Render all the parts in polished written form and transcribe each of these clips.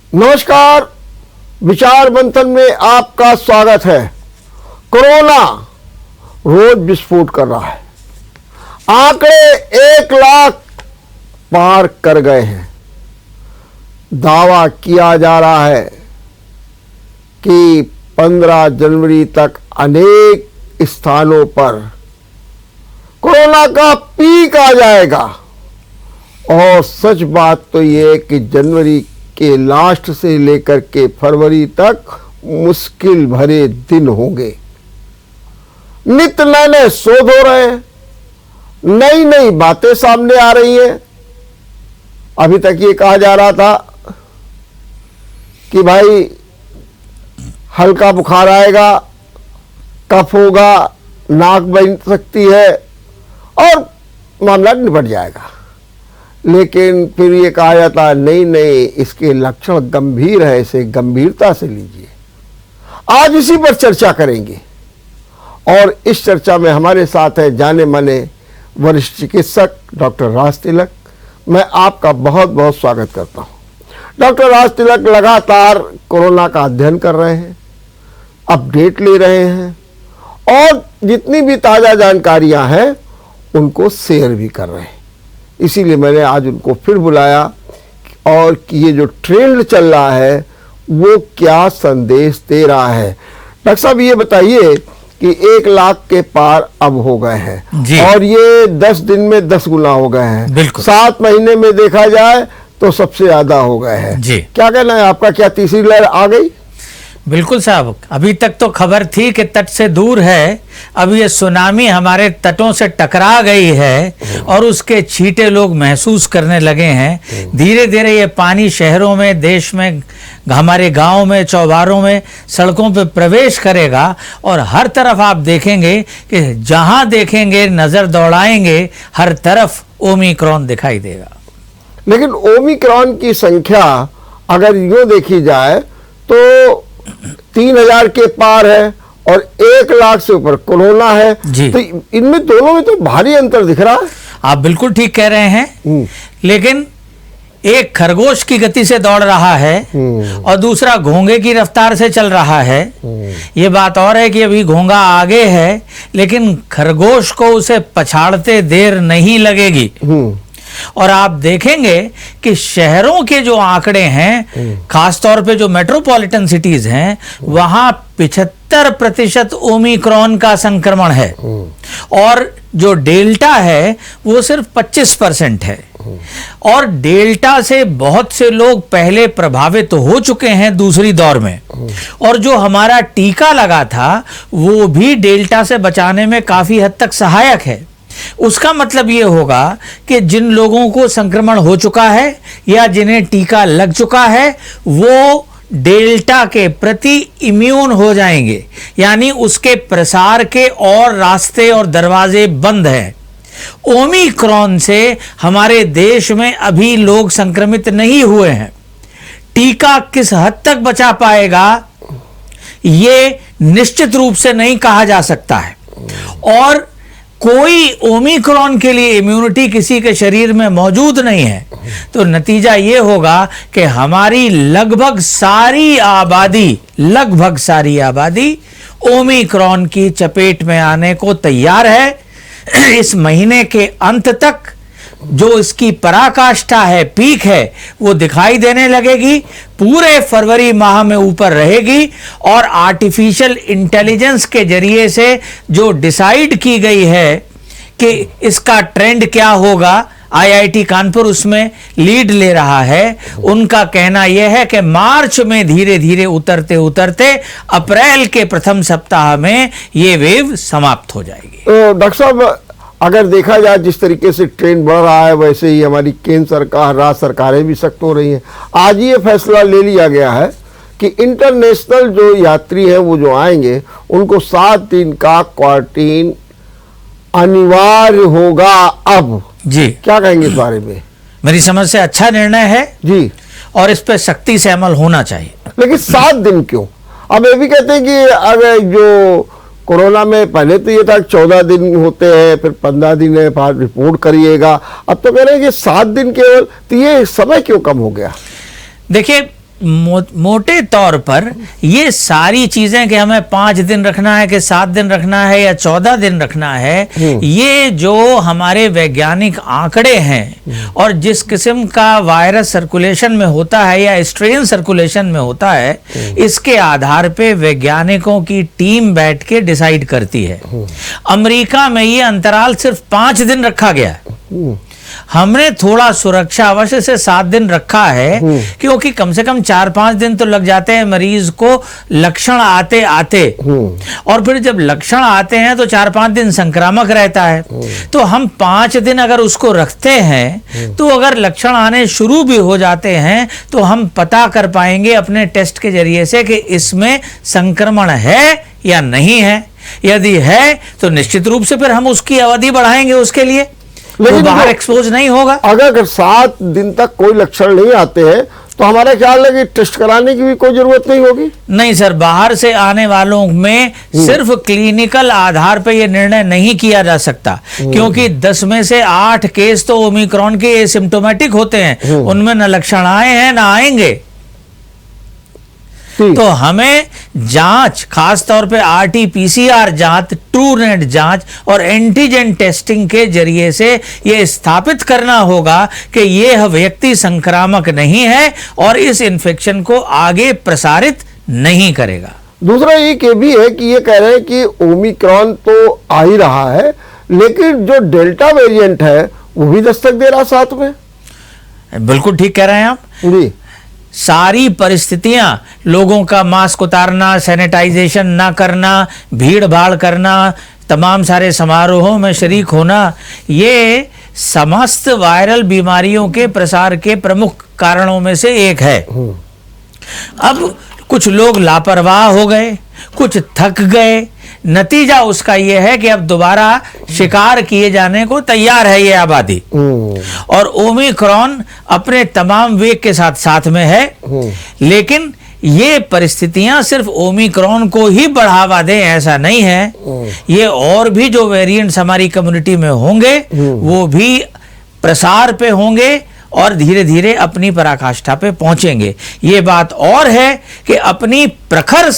नमस्कार, विचार मंथन में आपका स्वागत है। कोरोना रोज विस्फोट कर रहा है। आंकड़े 1 लाख पार कर गए हैं। दावा किया जा रहा है कि 15 जनवरी तक अनेक स्थानों पर कोरोना का पीक आ जाएगा। और सच बात तो ये है कि जनवरी के लास्ट से लेकर के फरवरी तक मुश्किल भरे दिन होंगे। नित नए नए शोध हो रहे हैं, नई नई बातें सामने आ रही हैं। अभी तक ये कहा जा रहा था कि भाई हल्का बुखार आएगा, कफ होगा, नाक बन सकती है और मामला निपट जाएगा। लेकिन फिर ये कहा जाता है नहीं, इसके लक्षण गंभीर है, इसे गंभीरता से लीजिए। आज इसी पर चर्चा करेंगे और इस चर्चा में हमारे साथ है जाने माने वरिष्ठ चिकित्सक डॉक्टर राज तिलक। मैं आपका बहुत बहुत स्वागत करता हूं। डॉक्टर राज तिलक लगातार कोरोना का अध्ययन कर रहे हैं, अपडेट ले रहे हैं और जितनी भी ताज़ा जानकारियां हैं उनको शेयर भी कर रहे हैं। इसीलिए मैंने आज उनको फिर बुलाया और कि ये जो ट्रेंड चल रहा है वो क्या संदेश दे रहा है। डॉक्टर साहब ये बताइए कि 1 लाख के पार अब हो गए हैं और ये 10 दिन में 10 गुना हो गए हैं। 7 महीने में देखा जाए तो सबसे ज्यादा हो गए हैं। क्या कहना है आपका, क्या तीसरी लहर आ गई? बिल्कुल साहब, अभी तक तो खबर थी कि तट से दूर है, अब ये सुनामी हमारे तटों से टकरा गई है और उसके छींटे लोग महसूस करने लगे हैं। धीरे धीरे ये पानी शहरों में, देश में, हमारे गांव में, चौबारों में, सड़कों पे प्रवेश करेगा और हर तरफ आप देखेंगे कि जहां देखेंगे, नजर दौड़ाएंगे, हर तरफ ओमिक्रॉन दिखाई देगा। लेकिन ओमिक्रॉन की संख्या अगर यूं देखी जाए तो 3000 के पार है और 1 लाख से ऊपर कोरोना है, तो इनमें दोनों में तो भारी अंतर दिख रहा है। आप बिल्कुल ठीक कह रहे हैं, लेकिन एक खरगोश की गति से दौड़ रहा है और दूसरा घोंगे की रफ्तार से चल रहा है। ये बात और है कि अभी घोंगा आगे है लेकिन खरगोश को उसे पछाड़ते देर नहीं लगेगी। और आप देखेंगे कि शहरों के जो आंकड़े हैं, खासतौर पे जो मेट्रोपॉलिटन सिटीज हैं, वहां 75% ओमिक्रॉन का संक्रमण है और जो डेल्टा है वो सिर्फ 25% है। और डेल्टा से बहुत से लोग पहले प्रभावित हो चुके हैं दूसरी दौर में, और जो हमारा टीका लगा था वो भी डेल्टा से बचाने में काफी हद तक सहायक है। उसका मतलब ये होगा कि जिन लोगों को संक्रमण हो चुका है या जिन्हें टीका लग चुका है वो डेल्टा के प्रति इम्यून हो जाएंगे, यानी उसके प्रसार के और रास्ते और दरवाजे बंद हैं। ओमिक्रॉन से हमारे देश में अभी लोग संक्रमित नहीं हुए हैं। टीका किस हद तक बचा पाएगा ये निश्चित रूप से नहीं कहा जा सकता है, और कोई ओमिक्रॉन के लिए इम्यूनिटी किसी के शरीर में मौजूद नहीं है। तो नतीजा ये होगा कि हमारी लगभग सारी आबादी ओमिक्रॉन की चपेट में आने को तैयार है। इस महीने के अंत तक जो इसकी पराकाष्ठा है, पीक है, वो दिखाई देने लगेगी। पूरे फरवरी माह में ऊपर रहेगी और आर्टिफिशियल इंटेलिजेंस के जरिए से जो डिसाइड की गई है कि इसका ट्रेंड क्या होगा, IIT कानपुर उसमें लीड ले रहा है। उनका कहना यह है कि मार्च में धीरे धीरे उतरते उतरते अप्रैल के प्रथम सप्ताह में ये वेव समाप्त हो जाएगी। डॉक्टर साहब, अगर देखा जाए जिस तरीके से ट्रेंड बढ़ रहा है वैसे ही हमारी केंद्र सरकार, राज्य सरकारें भी सख्त हो रही हैं। आज ये फैसला ले लिया गया है कि इंटरनेशनल जो यात्री हैं वो जो आएंगे उनको 7 दिन का क्वारंटीन अनिवार्य होगा। अब जी क्या कहेंगे इस बारे में? मेरी समझ से अच्छा निर्णय है जी, और इस पर सख्ती से अमल होना चाहिए। लेकिन 7 दिन क्यों? अब ये भी कहते हैं कि अगर जो कोरोना में पहले तो ये था 14 दिन होते हैं, फिर 15 दिन है, बाद रिपोर्ट करिएगा। अब तो कह रहे हैं कि 7 दिन केवल, तो ये समय क्यों कम हो गया? देखिए, मोटे तौर पर ये सारी चीजें कि हमें 5 दिन रखना है कि 7 दिन रखना है या 14 दिन रखना है, ये जो हमारे वैज्ञानिक आंकड़े हैं और जिस किस्म का वायरस सर्कुलेशन में होता है या स्ट्रेन सर्कुलेशन में होता है, इसके आधार पे वैज्ञानिकों की टीम बैठ के डिसाइड करती है। अमेरिका में ये अंतराल सिर्फ 5 दिन रखा गया है। हमने थोड़ा सुरक्षा अवश्य से 7 दिन रखा है, क्योंकि कम से कम 4-5 दिन तो लग जाते हैं मरीज को लक्षण आते आते, और फिर जब लक्षण आते हैं तो 4-5 दिन संक्रामक रहता है। तो हम 5 दिन अगर उसको रखते हैं तो अगर लक्षण आने शुरू भी हो जाते हैं तो हम पता कर पाएंगे अपने टेस्ट के जरिए से कि इसमें संक्रमण है या नहीं है। यदि है तो निश्चित रूप से फिर हम उसकी अवधि बढ़ाएंगे उसके लिए, लेकिन बाहर एक्सपोज नहीं होगा। अगर 7 दिन तक कोई लक्षण नहीं आते हैं तो हमारा ख्याल है कि टेस्ट कराने की भी कोई जरूरत नहीं होगी। नहीं सर, बाहर से आने वालों में सिर्फ क्लिनिकल आधार पर यह निर्णय नहीं किया जा सकता, क्योंकि 10 में से 8 केस तो ओमिक्रॉन के एसिम्प्टोमेटिक होते हैं, उनमें न लक्षण आए हैं न आएंगे। तो हमें जांच, खास तौर पे RT-PCR जांच, ट्रूनेट जांच और एंटीजन टेस्टिंग के जरिए से ये स्थापित करना होगा कि यह व्यक्ति संक्रामक नहीं है और इस इन्फेक्शन को आगे प्रसारित नहीं करेगा। दूसरा एक ये भी है कि ये कह रहे हैं कि ओमिक्रॉन तो आ ही रहा है, लेकिन जो डेल्टा वेरिएंट है वो भी दस्तक दे रहा साथ में। बिल्कुल ठीक कह रहे हैं आप जी। सारी परिस्थितियां, लोगों का मास्क उतारना, सैनिटाइजेशन ना करना, भीड़ भाड़ करना, तमाम सारे समारोहों में शरीक होना, ये समस्त वायरल बीमारियों के प्रसार के प्रमुख कारणों में से एक है। अब कुछ लोग लापरवाह हो गए, कुछ थक गए, नतीजा उसका यह है कि अब दोबारा शिकार किए जाने को तैयार है ये आबादी, और ओमिक्रॉन अपने तमाम वेग के साथ साथ में है। लेकिन ये परिस्थितियां सिर्फ ओमिक्रॉन को ही बढ़ावा दें ऐसा नहीं है, ये और भी जो वेरिएंट्स हमारी कम्युनिटी में होंगे वो भी प्रसार पे होंगे और धीरे धीरे अपनी पराकाष्ठा पे पहुंचेंगे। ये बात और है कि अपनी प्रखर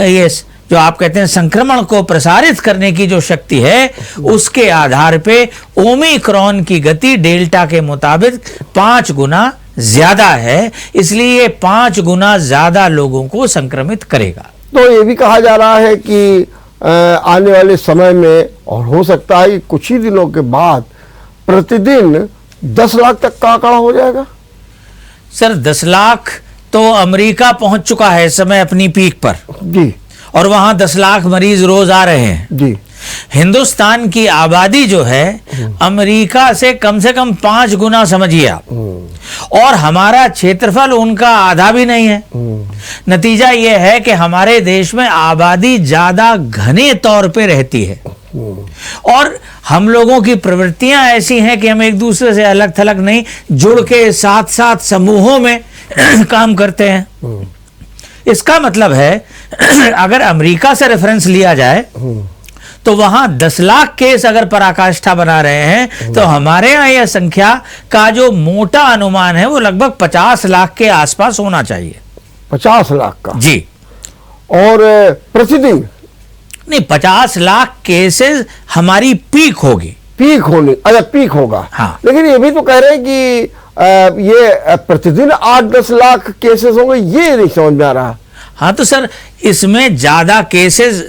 ये जो आप कहते हैं संक्रमण को प्रसारित करने की जो शक्ति है, उसके आधार पे ओमिक्रॉन की गति डेल्टा के मुताबिक 5 गुना ज्यादा है, इसलिए ये 5 गुना ज्यादा लोगों को संक्रमित करेगा। तो ये भी कहा जा रहा है कि आने वाले समय में, और हो सकता है कि कुछ ही दिनों के बाद, प्रतिदिन 10 लाख तक का आंकड़ा हो जाएगा। सर 10 लाख तो अमेरिका पहुंच चुका है इस समय अपनी पीक पर जी, और वहां 10 लाख मरीज रोज आ रहे हैं जी। हिंदुस्तान की आबादी जो है अमेरिका से कम 5 गुना समझिए आप, और हमारा क्षेत्रफल उनका आधा भी नहीं है। नतीजा यह है कि हमारे देश में आबादी ज्यादा घने तौर पे रहती है, और हम लोगों की प्रवृत्तियां ऐसी हैं कि हम एक दूसरे से अलग थलग नहीं, जुड़ के साथ साथ समूहों में काम करते हैं। इसका मतलब है अगर अमेरिका से रेफरेंस लिया जाए तो वहां 10 लाख केस अगर पराकाष्ठा बना रहे हैं, तो हमारे यहाँ यह संख्या का जो मोटा अनुमान है वो लगभग 50 लाख के आसपास होना चाहिए। 50 लाख का जी। और प्रतिदिन नहीं, 50 लाख केसेस हमारी पीक होगी। पीक होने, अच्छा पीक होगा। हाँ। लेकिन ये भी तो कह रहे हैं कि ये प्रतिदिन 8-10 लाख केसेस होंगे, ये नहीं समझ में आ रहा। हाँ तो सर इसमें ज्यादा केसेस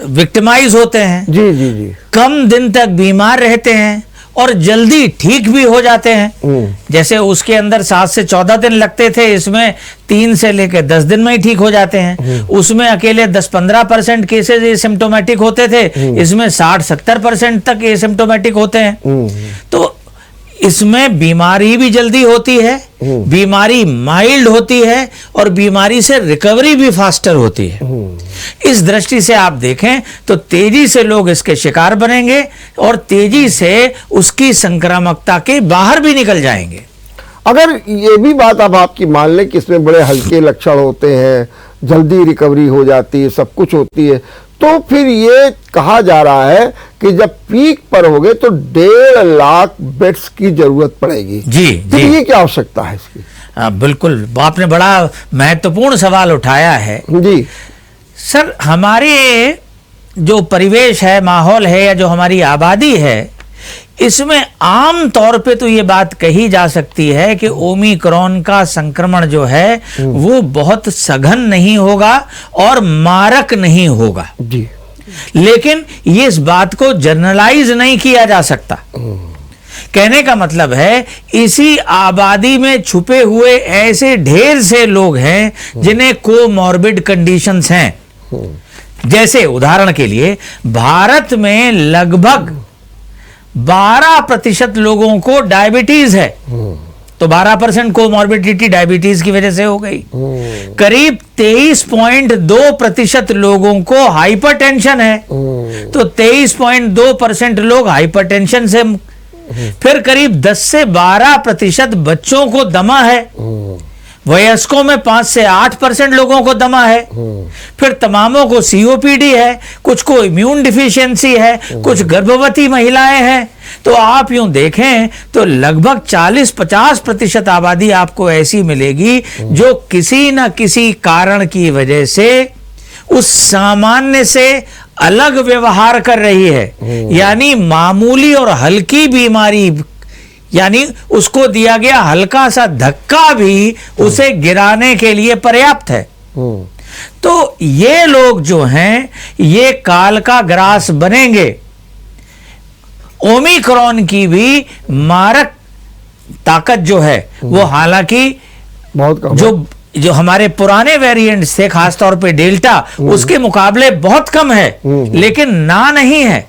विक्टिमाइज होते हैं, जी जी जी, कम दिन तक बीमार रहते हैं और जल्दी ठीक भी हो जाते हैं। जैसे उसके अंदर 7 से 14 दिन लगते थे, इसमें 3 से लेकर 10 दिन में ही ठीक हो जाते हैं। उसमें अकेले 10-15% केसेस एसिम्प्टोमेटिक होते थे, इसमें 60-70% तक एसिम्प्टोमेटिक होते हैं। तो इसमें बीमारी भी जल्दी होती है, बीमारी माइल्ड होती है और बीमारी से रिकवरी भी फास्टर होती है। इस दृष्टि से आप देखें तो तेजी से लोग इसके शिकार बनेंगे और तेजी से उसकी संक्रामकता के बाहर भी निकल जाएंगे। अगर ये भी बात अब आपकी मान लें कि इसमें बड़े हल्के लक्षण होते हैं, जल्दी रिकवरी हो जाती है, सब कुछ होती है, तो फिर ये कहा जा रहा है कि जब पीक पर होगे तो 1.5 लाख बेड्स की जरूरत पड़ेगी। जी फिर जी, ये क्या आवश्यकता है इसकी? बिल्कुल आपने बड़ा महत्वपूर्ण सवाल उठाया है जी सर। हमारे जो परिवेश है, माहौल है, या जो हमारी आबादी है, इसमें आम तौर पे तो ये बात कही जा सकती है कि ओमिक्रॉन का संक्रमण जो है वो बहुत सघन नहीं होगा और मारक नहीं होगा। जी, लेकिन ये इस बात को जनरलाइज नहीं किया जा सकता। कहने का मतलब है इसी आबादी में छुपे हुए ऐसे ढेर से लोग हैं जिन्हें कोमॉर्बिड कंडीशंस हैं। जैसे उदाहरण के लिए भारत में लगभग 12% लोगों को डायबिटीज है, तो 12% कोमॉर्बिडिटी डायबिटीज की वजह से हो गई। करीब 23.2% लोगों को हाइपरटेंशन है, तो 23.2% लोग हाइपरटेंशन से। फिर करीब 10 से 12% बच्चों को दमा है। वयस्कों में 5 से 8% लोगों को दमा है। फिर तमामों को सीओपीडी है, कुछ को इम्यून डिफिशियंसी है, कुछ गर्भवती महिलाएं हैं। तो आप यूं देखें तो लगभग 40-50% आबादी आपको ऐसी मिलेगी जो किसी न किसी कारण की वजह से उस सामान्य से अलग व्यवहार कर रही है। यानी मामूली और हल्की बीमारी, यानी उसको दिया गया हल्का सा धक्का भी उसे गिराने के लिए पर्याप्त है। तो ये लोग जो हैं ये काल का ग्रास बनेंगे। ओमिक्रॉन की भी मारक ताकत जो है वो हालांकि बहुत कम जो हमारे पुराने वेरिएंट्स थे, खासतौर पे डेल्टा, उसके मुकाबले बहुत कम है, लेकिन ना नहीं है।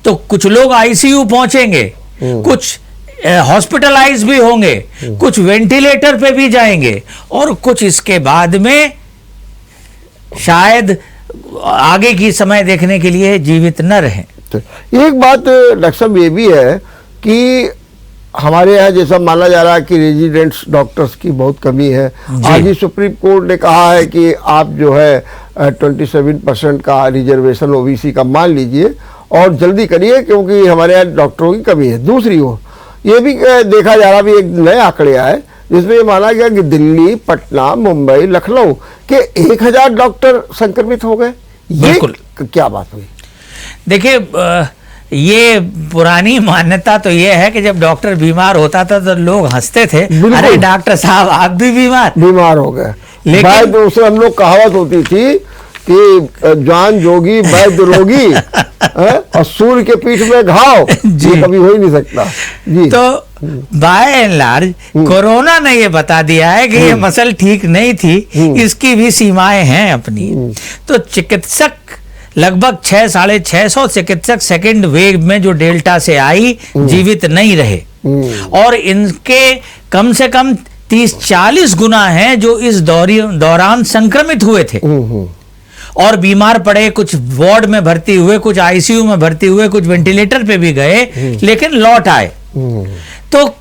तो कुछ लोग आईसीयू पहुंचेंगे, कुछ हॉस्पिटलाइज भी होंगे, कुछ वेंटिलेटर पे भी जाएंगे, और कुछ इसके बाद में शायद आगे की समय देखने के लिए जीवित न रहें। एक बात डॉक्टर साहब ये भी है कि हमारे यहाँ जैसा माना जा रहा है कि रेजिडेंट्स डॉक्टर्स की बहुत कमी है। आज ही सुप्रीम कोर्ट ने कहा है कि आप जो है 27% का रिजर्वेशन ओबीसी का मान लीजिए और जल्दी करिए, क्योंकि हमारे यहाँ डॉक्टरों की कमी है। दूसरी ओर ये भी देखा जा रहा, भी एक नए आंकड़े आए जिसमें ये माना गया कि दिल्ली, पटना, मुंबई, लखनऊ के 1000 डॉक्टर संक्रमित हो गए। ये क्या बात हुई? देखिए, ये पुरानी मान्यता तो ये है कि जब डॉक्टर बीमार होता था तो लोग हंसते थे, अरे डॉक्टर साहब आप भी बीमार हो गए। लेकिन तो उससे हम लोग कहावत होती थी कि जान जोगी वैद्य रोगी और सूर्य के पीठ में घाव, ये कभी हो ही नहीं सकता जी। तो बाय एंड लार्ज कोरोना ने ये बता दिया है कि ये मसल ठीक नहीं थी, इसकी भी सीमाएं हैं अपनी। तो चिकित्सक लगभग 600-650 चिकित्सक सेकेंड वेव में जो डेल्टा से आई जीवित नहीं रहे, और इनके कम से कम 30-40 गुना हैं जो इस दौरान संक्रमित हुए थे और बीमार पड़े। कुछ वार्ड में भर्ती हुए, कुछ आईसीयू में भर्ती हुए, कुछ वेंटिलेटर पे भी गए, लेकिन लौट आए। तो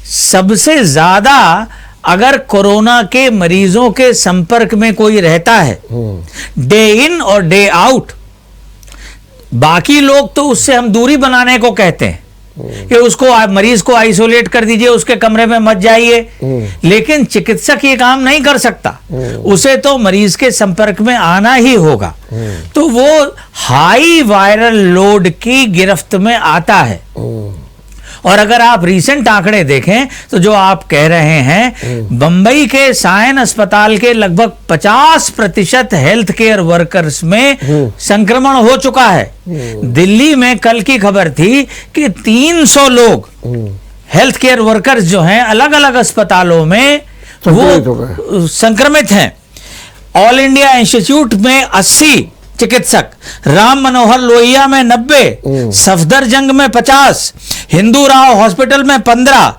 सबसे ज्यादा अगर कोरोना के मरीजों के संपर्क में कोई रहता है डे इन और डे आउट, बाकी लोग तो उससे हम दूरी बनाने को कहते हैं कि उसको मरीज को आइसोलेट कर दीजिए, उसके कमरे में मत जाइए, लेकिन चिकित्सक ये काम नहीं कर सकता। उसे तो मरीज के संपर्क में आना ही होगा। तो वो हाई वायरल लोड की गिरफ्त में आता है। और अगर आप रीसेंट आंकड़े देखें तो जो आप कह रहे हैं, बंबई के सायन अस्पताल के लगभग 50% हेल्थ केयर वर्कर्स में संक्रमण हो चुका है। दिल्ली में कल की खबर थी कि 300 लोग हेल्थ केयर वर्कर्स जो हैं अलग अलग अस्पतालों में वो संक्रमित हैं। ऑल इंडिया इंस्टीट्यूट में 80 चिकित्सक, राम मनोहर लोहिया में 90, सफदरजंग में 50, हिंदू राव हॉस्पिटल में 15,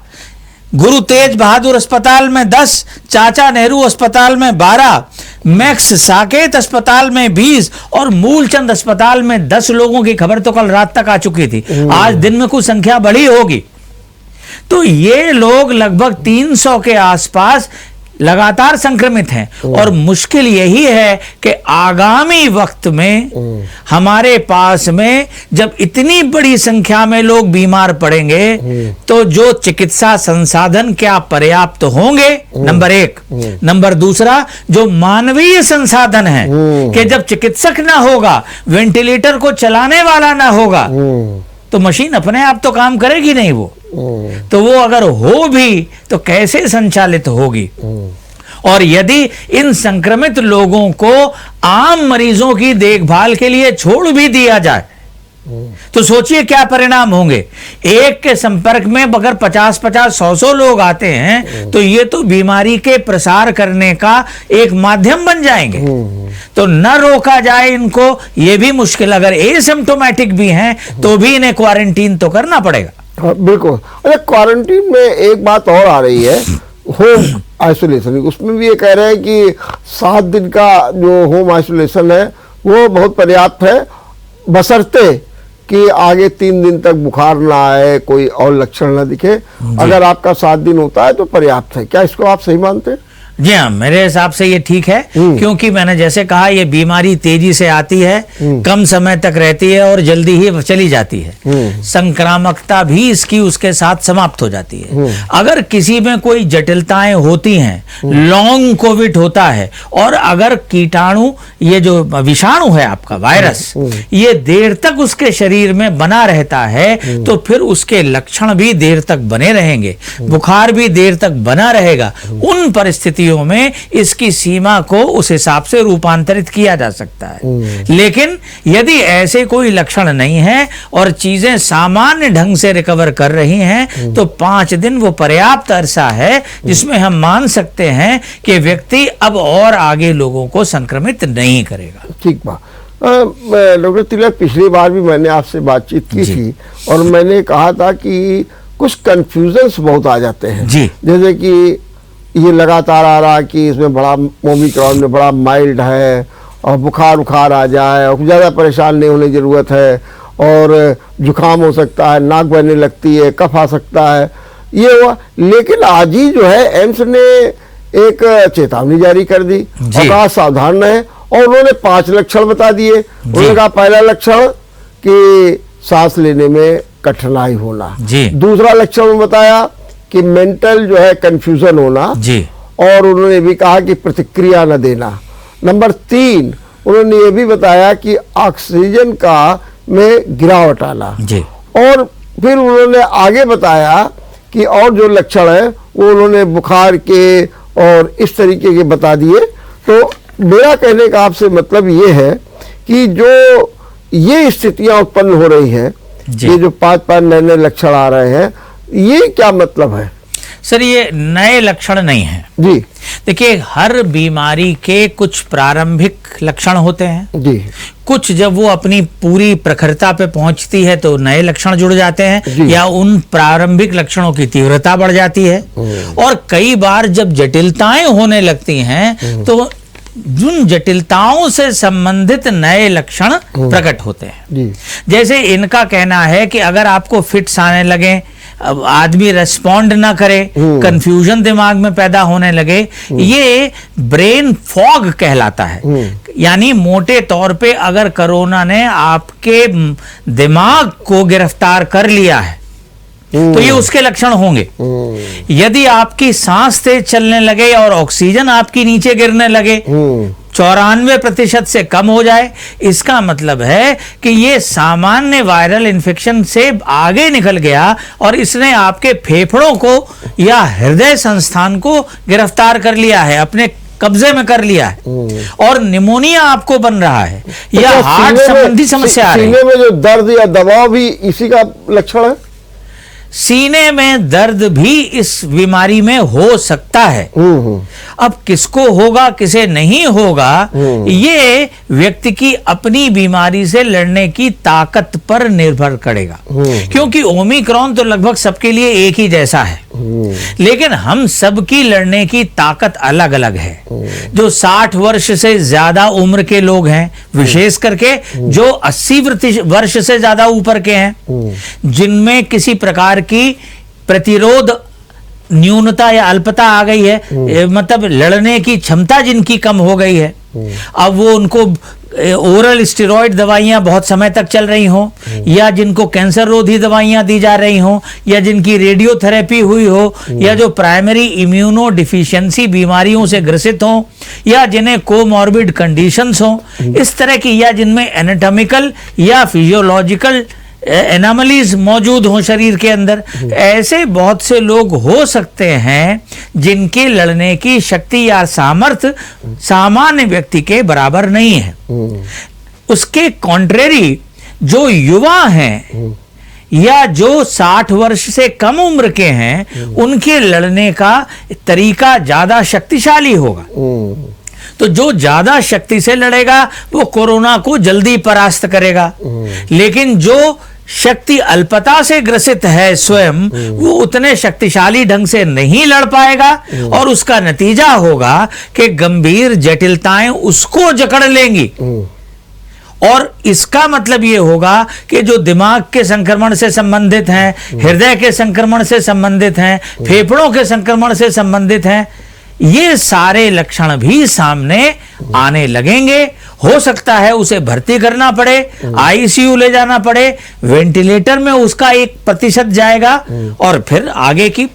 गुरु तेज बहादुर अस्पताल में 10, चाचा नेहरू अस्पताल में 12, मैक्स साकेत अस्पताल में 20 और मूलचंद अस्पताल में 10 लोगों की खबर तो कल रात तक आ चुकी थी। आज दिन में कुछ संख्या बढ़ी होगी। तो ये लोग लगभग 300 के आसपास लगातार संक्रमित हैं और मुश्किल यही है कि आगामी वक्त में हमारे पास में जब इतनी बड़ी संख्या में लोग बीमार पड़ेंगे तो जो चिकित्सा संसाधन क्या पर्याप्त होंगे, नंबर एक। नंबर दूसरा, जो मानवीय संसाधन है कि जब चिकित्सक ना होगा, वेंटिलेटर को चलाने वाला ना होगा, तो मशीन अपने आप तो काम करेगी नहीं। वो तो वो अगर हो भी तो कैसे संचालित होगी। और यदि इन संक्रमित लोगों को आम मरीजों की देखभाल के लिए छोड़ भी दिया जाए तो सोचिए क्या परिणाम होंगे। एक के संपर्क में अगर 50-50, 100 लोग आते हैं तो ये तो बीमारी के प्रसार करने का एक माध्यम बन जाएंगे। तो न रोका जाए इनको, ये भी मुश्किल। अगर एसिम्प्टोमेटिक भी हैं तो भी इन्हें क्वारंटीन तो करना पड़ेगा। हाँ, बिल्कुल। अरे क्वारंटीन में एक बात और आ रही है, होम आइसोलेशन। उसमें भी ये कह रहे हैं कि 7 दिन का जो होम आइसोलेशन है वो बहुत पर्याप्त है, बशर्ते कि आगे 3 दिन तक बुखार ना आए, कोई और लक्षण ना दिखे। अगर आपका 7 दिन होता है तो पर्याप्त है। क्या इसको आप सही मानते हैं? जी हाँ, मेरे हिसाब से ये ठीक है, क्योंकि मैंने जैसे कहा ये बीमारी तेजी से आती है, कम समय तक रहती है और जल्दी ही चली जाती है। संक्रामकता भी इसकी उसके साथ समाप्त हो जाती है। अगर किसी में कोई जटिलताएं होती हैं, लॉन्ग कोविड होता है, और अगर कीटाणु, ये जो विषाणु है आपका वायरस, ये देर तक उसके शरीर में बना रहता है तो फिर उसके लक्षण भी देर तक बने रहेंगे, बुखार भी देर तक बना रहेगा। उन परिस्थितियों में इसकी सीमा को उस हिसाब से रूपांतरित किया जा सकता है। लेकिन यदि ऐसे कोई लक्षण नहीं है और चीजें सामान्य ढंग से रिकवर कर रही हैं तो 5 दिन वो पर्याप्त अरसा है जिसमें हम मान सकते हैं कि व्यक्ति अब और आगे लोगों को संक्रमित नहीं करेगा। ठीक बात। डॉक्टर तिलक, पिछली बार भी मैंने आपसे बातचीत की थी और मैंने कहा था कि कुछ कंफ्यूजन्स बहुत आ जाते हैं। जैसे कि ये लगातार आ रहा कि इसमें बड़ा ओमिक्रॉन में बड़ा माइल्ड है और बुखार आ जाए और ज़्यादा परेशान नहीं होने की ज़रूरत है, और जुकाम हो सकता है, नाक बहने लगती है, कफ आ सकता है, ये हुआ। लेकिन आज ही जो है एम्स ने एक चेतावनी जारी कर दी और कहा सावधान रहें, और उन्होंने 5 लक्षण बता दिए। उन्होंने कहा पहला लक्षण कि सांस लेने में कठिनाई होना, दूसरा लक्षण बताया कि मेंटल जो है कंफ्यूजन होना, और उन्होंने भी कहा कि प्रतिक्रिया न देना। नंबर 3 उन्होंने ये भी बताया कि ऑक्सीजन का में गिरावट आना, और फिर उन्होंने आगे बताया कि और जो लक्षण है वो उन्होंने बुखार के और इस तरीके के बता दिए। तो मेरा कहने का आपसे मतलब ये है कि जो ये स्थितियां उत्पन्न हो रही हैं, ये जो 5 नए लक्षण आ रहे हैं, ये क्या मतलब है? सर, ये नए लक्षण नहीं है जी। देखिए, हर बीमारी के कुछ प्रारंभिक लक्षण होते हैं जी। कुछ जब वो अपनी पूरी प्रखरता पे पहुंचती है तो नए लक्षण जुड़ जाते हैं या उन प्रारंभिक लक्षणों की तीव्रता बढ़ जाती है, और कई बार जब जटिलताएं होने लगती हैं तो जिन जटिलताओं से संबंधित नए लक्षण प्रकट होते हैं। जैसे इनका कहना है कि अगर आपको फिट्स आने लगे, अब आदमी रेस्पॉन्ड ना करे, कंफ्यूजन दिमाग में पैदा होने लगे, ये ब्रेन फॉग कहलाता है। यानी मोटे तौर पे अगर कोरोना ने आपके दिमाग को गिरफ्तार कर लिया है तो ये उसके लक्षण होंगे। यदि आपकी सांस तेज चलने लगे और ऑक्सीजन आपकी नीचे गिरने लगे, 94% से कम हो जाए, इसका मतलब है कि ये सामान्य वायरल इन्फेक्शन से आगे निकल गया और इसने आपके फेफड़ों को या हृदय संस्थान को गिरफ्तार कर लिया है, अपने कब्जे में कर लिया है, और निमोनिया आपको बन रहा है या हार्ट संबंधी समस्या आ रही है। सीने में जो दर्द या दबाव भी इसी का लक्षण है? सीने में दर्द भी इस बीमारी में हो सकता है। अब किसको होगा किसे नहीं होगा, ये व्यक्ति की अपनी बीमारी से लड़ने की ताकत पर निर्भर करेगा, क्योंकि ओमिक्रॉन तो लगभग सबके लिए एक ही जैसा है, लेकिन हम सबकी लड़ने की ताकत अलग अलग है। जो 60 वर्ष से ज्यादा उम्र के लोग हैं, विशेष करके जो 80 वर्ष से ज्यादा ऊपर के हैं, जिनमें किसी प्रकार की प्रतिरोध न्यूनता या अल्पता आ गई है, मतलब लड़ने की क्षमता जिनकी कम हो गई है, अब वो उनको ओरल स्टेरॉइड दवाइयां बहुत समय तक चल रही हों, या जिनको कैंसर रोधी दवाइयां दी जा रही हों, या जिनकी रेडियोथेरेपी हुई हो, या जो प्राइमरी इम्यूनो डिफिशियंसी बीमारियों से ग्रसित हों, या जिन्हें कोमॉर्बिड कंडीशंस हों, इस तरह की, या जिनमें एनाटॉमिकल या फिजियोलॉजिकल एनामलीज मौजूद हों शरीर के अंदर, ऐसे बहुत से लोग हो सकते हैं जिनके लड़ने की शक्ति या सामर्थ्य सामान्य व्यक्ति के बराबर नहीं है। उसके कॉन्ट्रेरी जो युवा हैं या जो 60 वर्ष से कम उम्र के हैं, उनके लड़ने का तरीका ज्यादा शक्तिशाली होगा। तो जो ज्यादा शक्ति से लड़ेगा वो कोरोना को जल्दी परास्त करेगा, लेकिन जो शक्ति अल्पता से ग्रसित है स्वयं, वो उतने शक्तिशाली ढंग से नहीं लड़ पाएगा, और उसका नतीजा होगा कि गंभीर जटिलताएं उसको जकड़ लेंगी। और इसका मतलब ये होगा कि जो दिमाग के संक्रमण से संबंधित हैं, हृदय के संक्रमण से संबंधित हैं, फेफड़ों के संक्रमण से संबंधित हैं, ये सारे लक्षण भी सामने आने लगेंगे। हो सकता है उसे भर्ती करना पड़े, आईसीयू ले जाना पड़े, वेंटिलेटर में उसका 1% जाएगा, और फिर आगे की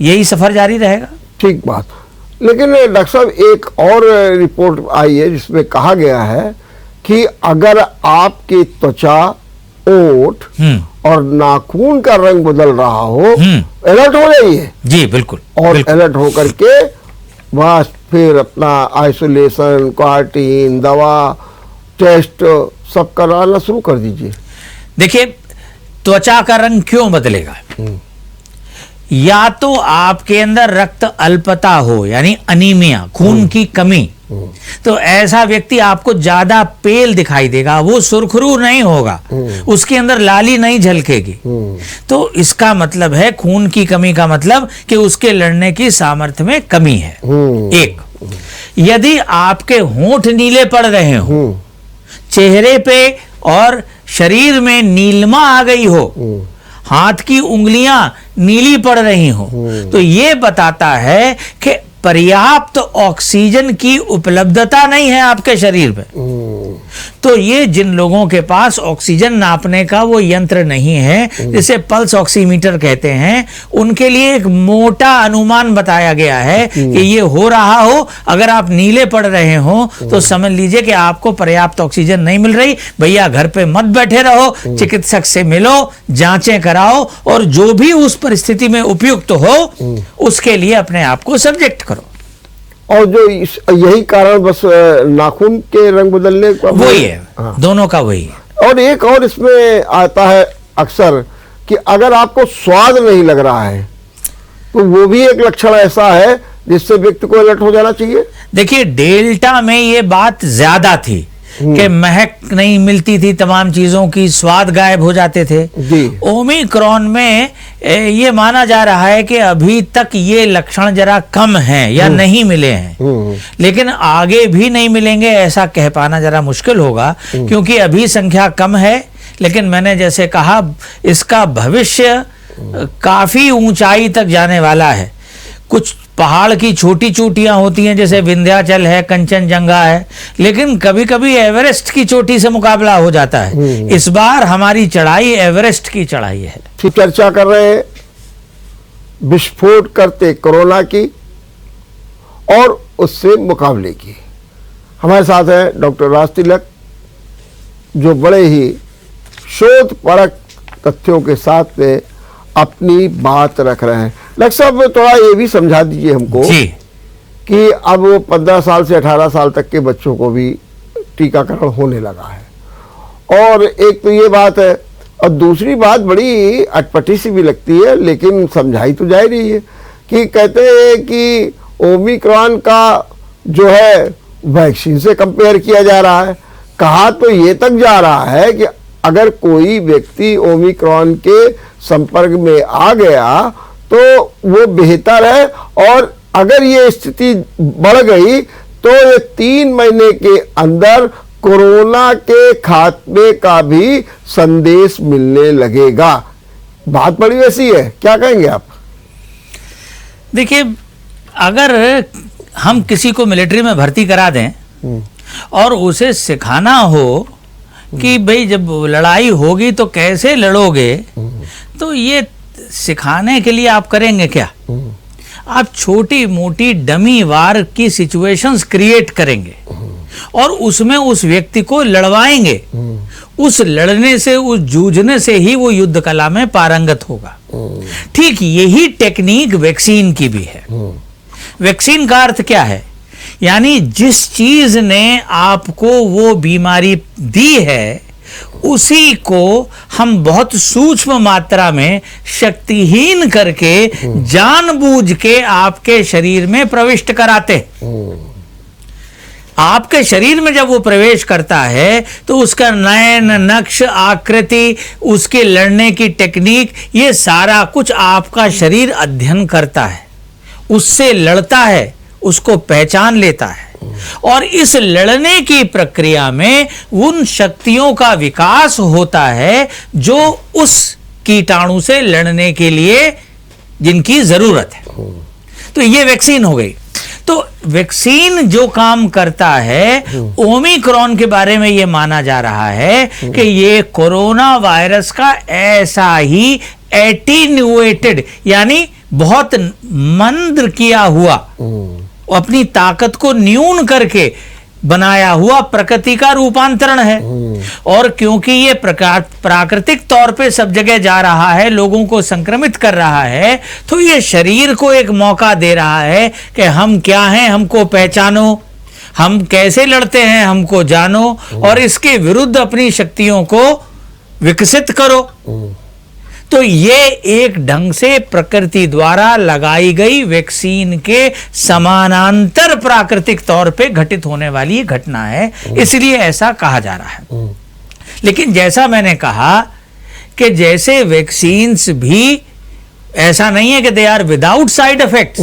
यही सफर जारी रहेगा। ठीक बात। लेकिन डॉक्टर साहब, एक और रिपोर्ट आई है जिसमें कहा गया है कि अगर आपकी त्वचा, ओठ और नाखून का रंग बदल रहा हो, अलर्ट हो जाइए। जी बिल्कुल। और बिल्कुल। अलर्ट होकर के बस फिर अपना आइसोलेशन, क्वारंटीन, दवा, टेस्ट सब कराना शुरू कर दीजिए। देखिए, त्वचा का रंग क्यों बदलेगा? या तो आपके अंदर रक्त अल्पता हो, यानी अनीमिया, खून की कमी, तो ऐसा व्यक्ति आपको ज्यादा पेल दिखाई देगा, वो सुरखरू नहीं होगा, उसके अंदर लाली नहीं झलकेगी। तो इसका मतलब है, खून की कमी का मतलब कि उसके लड़ने की सामर्थ्य में कमी है। एक, यदि आपके होंठ नीले पड़ रहे हो, चेहरे पे और शरीर में नीलमा आ गई हो, हाथ की उंगलियां नीली पड़ रही हो, तो ये बताता है कि पर्याप्त ऑक्सीजन की उपलब्धता नहीं है आपके शरीर में। तो ये जिन लोगों के पास ऑक्सीजन नापने का वो यंत्र नहीं है, जिसे पल्स ऑक्सीमीटर कहते हैं, उनके लिए एक मोटा अनुमान बताया गया है कि ये हो रहा हो, अगर आप नीले पड़ रहे हो तो समझ लीजिए कि आपको पर्याप्त ऑक्सीजन नहीं मिल रही। भैया घर पे मत बैठे रहो, चिकित्सक से मिलो, जांचें कराओ, और जो भी उस परिस्थिति में उपयुक्त हो उसके लिए अपने आप को सब्जेक्ट करो। और जो यही कारण बस नाखून के रंग बदलने का वही है। हाँ। दोनों का वही है। और एक और इसमें आता है अक्सर कि अगर आपको स्वाद नहीं लग रहा है तो वो भी एक लक्षण ऐसा है जिससे व्यक्ति को अलर्ट हो जाना चाहिए। देखिए, डेल्टा में ये बात ज्यादा थी कि महक नहीं मिलती थी, तमाम चीजों की स्वाद गायब हो जाते थे। ओमिक्रॉन में ये माना जा रहा है कि अभी तक ये लक्षण जरा कम हैं या नहीं मिले हैं, लेकिन आगे भी नहीं मिलेंगे ऐसा कह पाना जरा मुश्किल होगा, क्योंकि अभी संख्या कम है। लेकिन मैंने जैसे कहा, इसका भविष्य काफी ऊंचाई तक जाने वाला है। कुछ पहाड़ की छोटी चोटियां होती हैं, जैसे विंध्याचल है, कंचनजंगा है, लेकिन कभी कभी एवरेस्ट की चोटी से मुकाबला हो जाता है। इस बार हमारी चढ़ाई एवरेस्ट की चढ़ाई है। फिर चर्चा कर रहे हैं विस्फोट करते कोरोना की और उससे मुकाबले की। हमारे साथ है डॉक्टर राज तिलक, जो बड़े ही शोध परक तथ्यों के साथ में अपनी बात रख रहे हैं। डॉक्टर साहब, थोड़ा ये भी समझा दीजिए हमको कि अब वो 15 साल से 18 साल तक के बच्चों को भी टीकाकरण होने लगा है, और एक तो ये बात है, और दूसरी बात बड़ी अटपटी सी भी लगती है, लेकिन समझाई तो जा रही है कि कहते हैं कि ओमिक्रॉन का जो है वैक्सीन से कंपेयर किया जा रहा है। कहा तो ये तक जा रहा है कि अगर कोई व्यक्ति ओमिक्रॉन के संपर्क में आ गया तो वो बेहतर है, और अगर ये स्थिति बढ़ गई तो ये 3 महीने के अंदर कोरोना के खात्मे का भी संदेश मिलने लगेगा। बात बड़ी वैसी है, क्या कहेंगे आप? देखिए, अगर हम किसी को मिलिट्री में भर्ती करा दें और उसे सिखाना हो कि भाई जब लड़ाई होगी तो कैसे लड़ोगे, तो ये सिखाने के लिए आप करेंगे क्या? आप छोटी मोटी डमी वार की सिचुएशंस क्रिएट करेंगे और उसमें उस व्यक्ति को लड़वाएंगे। उस लड़ने से, उस जूझने से ही वो युद्ध कला में पारंगत होगा। ठीक यही टेक्निक वैक्सीन की भी है। वैक्सीन का अर्थ क्या है? यानी जिस चीज ने आपको वो बीमारी दी है उसी को हम बहुत सूक्ष्म मात्रा में शक्तिहीन करके जानबूझ के आपके शरीर में प्रविष्ट कराते हैं। आपके शरीर में जब वो प्रवेश करता है तो उसका नयन, नक्श, आकृति, उसके लड़ने की टेक्निक, ये सारा कुछ आपका शरीर अध्ययन करता है, उससे लड़ता है, उसको पहचान लेता है और इस लड़ने की प्रक्रिया में उन शक्तियों का विकास होता है जो उस कीटाणु से लड़ने के लिए जिनकी जरूरत है। तो ये वैक्सीन हो गई। तो वैक्सीन जो काम करता है, ओमिक्रॉन के बारे में ये माना जा रहा है कि ये कोरोना वायरस का ऐसा ही एटीन्यूएटेड यानी बहुत मंद किया हुआ, अपनी ताकत को न्यून करके बनाया हुआ प्रकृति का रूपांतरण है। और क्योंकि ये प्राकृतिक तौर पे सब जगह जा रहा है, लोगों को संक्रमित कर रहा है, तो ये शरीर को एक मौका दे रहा है कि हम क्या हैं, हमको पहचानो, हम कैसे लड़ते हैं, हमको जानो और इसके विरुद्ध अपनी शक्तियों को विकसित करो। तो ये एक ढंग से प्रकृति द्वारा लगाई गई वैक्सीन के समानांतर प्राकृतिक तौर पे घटित होने वाली घटना है, इसलिए ऐसा कहा जा रहा है। लेकिन जैसा मैंने कहा कि जैसे वैक्सीन्स भी ऐसा नहीं है कि they are without side effects,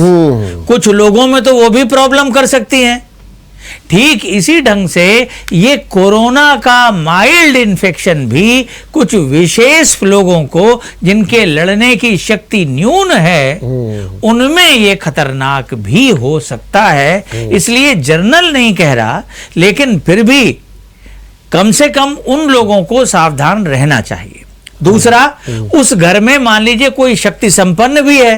कुछ लोगों में तो वो भी प्रॉब्लम कर सकती हैं। ठीक इसी ढंग से ये कोरोना का माइल्ड इन्फेक्शन भी कुछ विशेष लोगों को जिनके लड़ने की शक्ति न्यून है उनमें ये खतरनाक भी हो सकता है। इसलिए जर्नल नहीं कह रहा, लेकिन फिर भी कम से कम उन लोगों को सावधान रहना चाहिए। दूसरा, उस घर में मान लीजिए कोई शक्ति संपन्न भी है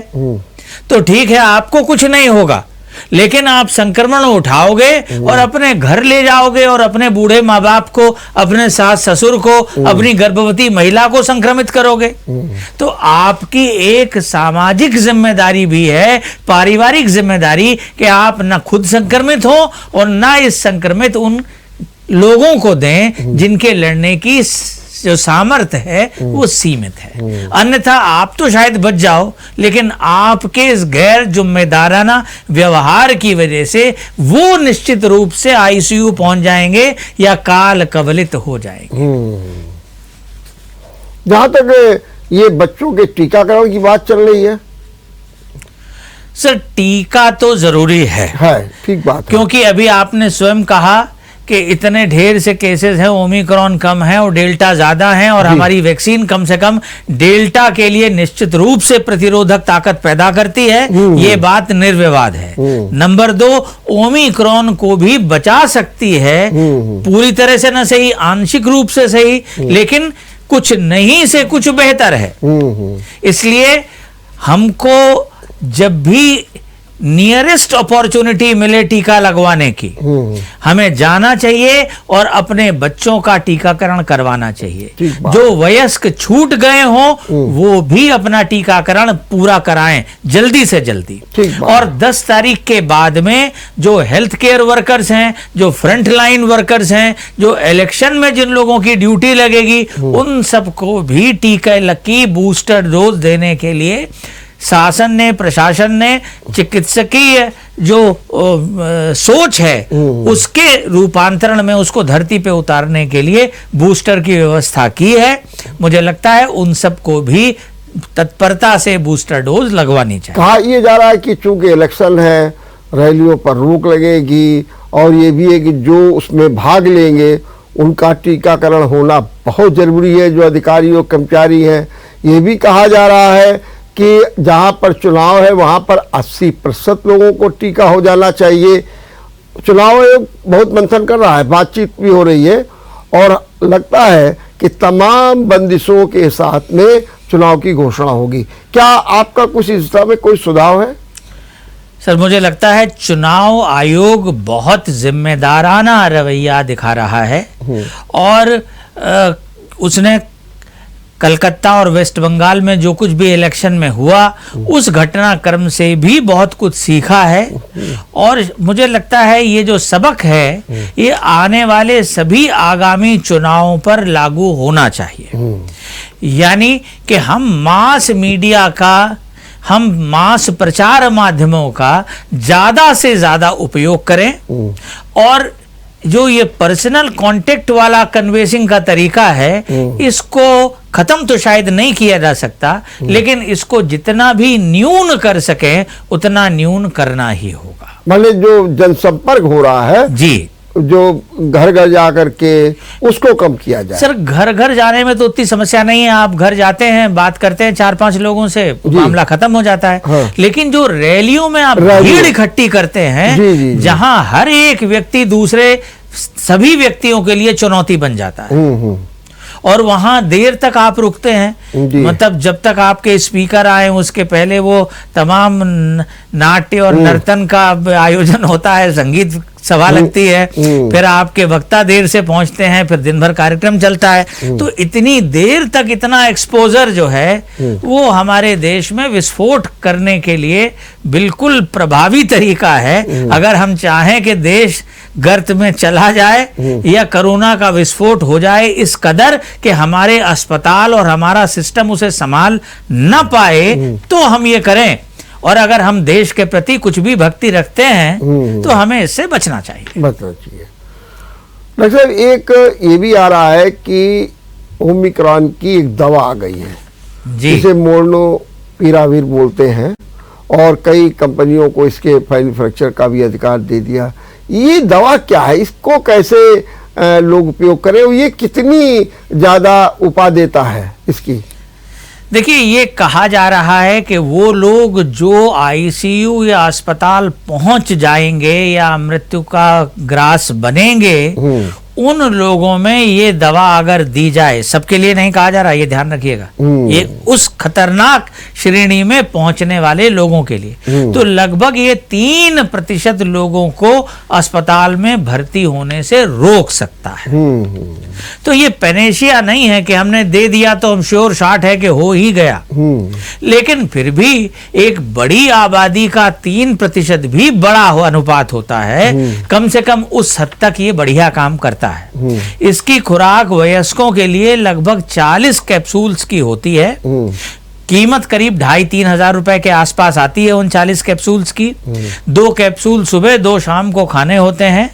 तो ठीक है, आपको कुछ नहीं होगा, लेकिन आप संक्रमण उठाओगे और अपने घर ले जाओगे और अपने बूढ़े माँ बाप को, अपने सास ससुर को, अपनी गर्भवती महिला को संक्रमित करोगे। तो आपकी एक सामाजिक जिम्मेदारी भी है, पारिवारिक जिम्मेदारी, कि आप न खुद संक्रमित हो और न इस संक्रमित उन लोगों को दें जिनके लड़ने की जो सामर्थ्य है वो सीमित है। अन्यथा आप तो शायद बच जाओ, लेकिन आपके इस गैर जिम्मेदाराना व्यवहार की वजह से वो निश्चित रूप से आईसीयू पहुंच जाएंगे या काल कवलित हो जाएंगे। जहां तक ये बच्चों के टीकाकरण की बात चल रही है, सर टीका तो जरूरी है, ठीक बात है। क्योंकि अभी आपने स्वयं कहा कि इतने ढेर से केसेस हैं, ओमिक्रॉन कम है और डेल्टा ज्यादा है, और हमारी वैक्सीन कम से कम डेल्टा के लिए निश्चित रूप से प्रतिरोधक ताकत पैदा करती है, ये बात निर्विवाद है। नंबर 2, ओमिक्रॉन को भी बचा सकती है, पूरी तरह से न सही, आंशिक रूप से सही, लेकिन कुछ नहीं से कुछ बेहतर है। इसलिए हमको जब भी नियरेस्ट अपॉर्चुनिटी मिले टीका लगवाने की, हमें जाना चाहिए और अपने बच्चों का टीकाकरण करवाना चाहिए। जो वयस्क छूट गए हों वो भी अपना टीकाकरण पूरा कराएं जल्दी से जल्दी। और 10 तारीख के बाद में जो हेल्थ केयर वर्कर्स हैं, जो फ्रंट लाइन वर्कर्स हैं, जो इलेक्शन में जिन लोगों की ड्यूटी लगेगी, उन सबको भी टीका की बूस्टर डोज देने के लिए शासन ने, प्रशासन ने चिकित्सकीय जो सोच है उसके रूपांतरण में उसको धरती पे उतारने के लिए बूस्टर की व्यवस्था की है। मुझे लगता है उन सबको भी तत्परता से बूस्टर डोज लगवानी चाहिए। कहा यह जा रहा है कि चूंकि इलेक्शन है, रैलियों पर रोक लगेगी, और ये भी है कि जो उसमें भाग लेंगे उनका टीकाकरण होना बहुत जरूरी है, जो अधिकारी और कर्मचारी हैं। ये भी कहा जा रहा है कि जहां पर चुनाव है वहां पर 80% लोगों को टीका हो जाना चाहिए। चुनाव आयोग बहुत मंथन कर रहा है, बातचीत भी हो रही है और लगता है कि तमाम बंदिशों के साथ में चुनाव की घोषणा होगी। क्या आपका कुछ इस दिशा में कोई सुझाव है? सर, मुझे लगता है चुनाव आयोग बहुत जिम्मेदाराना रवैया दिखा रहा है और उसने कलकत्ता और वेस्ट बंगाल में जो कुछ भी इलेक्शन में हुआ उस घटनाक्रम से भी बहुत कुछ सीखा है और मुझे लगता है ये जो सबक है ये आने वाले सभी आगामी चुनावों पर लागू होना चाहिए। यानी कि हम मास मीडिया का, हम मास प्रचार माध्यमों का ज्यादा से ज्यादा उपयोग करें और जो ये पर्सनल कांटेक्ट वाला कन्वेंसिंग का तरीका है इसको खत्म तो शायद नहीं किया जा सकता, लेकिन इसको जितना भी न्यून कर सके उतना न्यून करना ही होगा। मतलब जो जनसंपर्क हो रहा है जी, जो घर घर जाकर के उसको कम किया जाए। सर, घर घर जाने में तो उतनी समस्या नहीं है, आप घर जाते हैं, बात करते हैं 4-5 लोगों से, मामला खत्म हो जाता है। हाँ। लेकिन जो रैलियों में आप भीड़ इकट्ठी करते हैं, जी, जी, जी। जहां हर एक व्यक्ति दूसरे सभी व्यक्तियों के लिए चुनौती बन जाता है और वहां देर तक आप रुकते हैं, मतलब जब तक आपके स्पीकर आए उसके पहले वो तमाम नाट्य और नर्तन का आयोजन होता है, संगीत सभा लगती है, फिर आपके वक्ता देर से पहुंचते हैं, फिर दिन भर कार्यक्रम चलता है, तो इतनी देर तक इतना एक्सपोजर जो है वो हमारे देश में विस्फोट करने के लिए बिल्कुल प्रभावी तरीका है। अगर हम चाहें कि देश गर्त में चला जाए या कोरोना का विस्फोट हो जाए इस कदर कि हमारे अस्पताल और हमारा सिस्टम उसे संभाल न पाए, तो हम ये करें। और अगर हम देश के प्रति कुछ भी भक्ति रखते हैं तो हमें इससे बचना चाहिए। डॉक्टर साहब, एक ये भी आ रहा है कि ओमिक्रॉन की एक दवा आ गई है जिसे मोल्नुपिराविर बोलते हैं और कई कंपनियों को इसके मैन्युफैक्चर का भी अधिकार दे दिया। ये दवा क्या है, इसको कैसे लोग उपयोग करें, ये कितनी ज्यादा उपा देता है इसकी? देखिए, ये कहा जा रहा है कि वो लोग जो आईसीयू या अस्पताल पहुंच जाएंगे या मृत्यु का ग्रास बनेंगे उन लोगों में ये दवा अगर दी जाए, सबके लिए नहीं कहा जा रहा, ये ध्यान रखिएगा, ये उस खतरनाक श्रेणी में पहुंचने वाले लोगों के लिए, तो लगभग ये 3% लोगों को अस्पताल में भर्ती होने से रोक सकता है। तो ये पेनेशिया नहीं है कि हमने दे दिया तो हम श्योर शॉट है कि हो ही गया, लेकिन फिर भी एक बड़ी आबादी का 3% भी बड़ा अनुपात होता है, कम से कम उस हद तक ये बढ़िया काम करता है। इसकी खुराक वयस्कों के लिए लगभग 40 कैप्सूल्स की होती है, कीमत करीब 2,500-3 हजार रुपए के आसपास आती है उन 40 कैप्सूल्स की। 2 कैप्सूल सुबह 2 शाम को खाने होते हैं